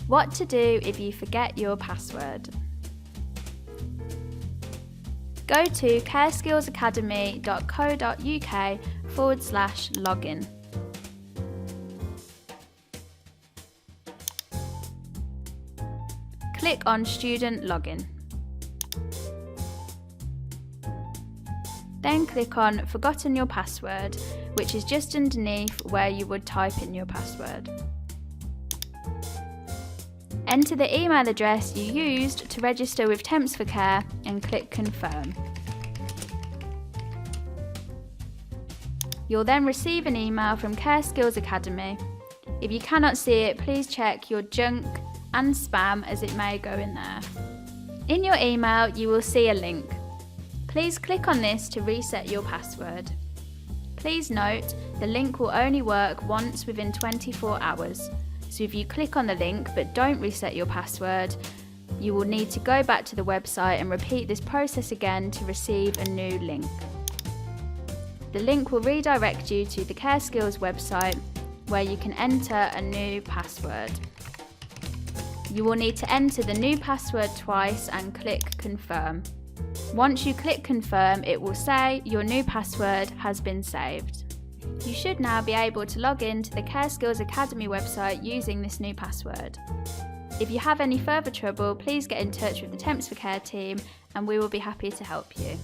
What to do if you forget your password. Go to careskillsacademy.co.uk/login. Click on Student Login. Then click on Forgotten Your Password, which is just underneath where you would type in your password. Enter the email address you used to register with Temps for Care and click Confirm. You'll then receive an email from CareSkills Academy. If you cannot see it, please check your junk and spam as it may go in there. In your email, you will see a link. Please click on this to reset your password. Please note, the link will only work once within 24 hours. So if you click on the link but don't reset your password, you will need to go back to the website and repeat this process again to receive a new link. The link will redirect you to the CareSkills website where you can enter a new password. You will need to enter the new password twice and click Confirm. Once you click Confirm, it will say your new password has been saved. You should now be able to log in to the CareSkills Academy website using this new password. If you have any further trouble, please get in touch with the Temps for Care team and we will be happy to help you.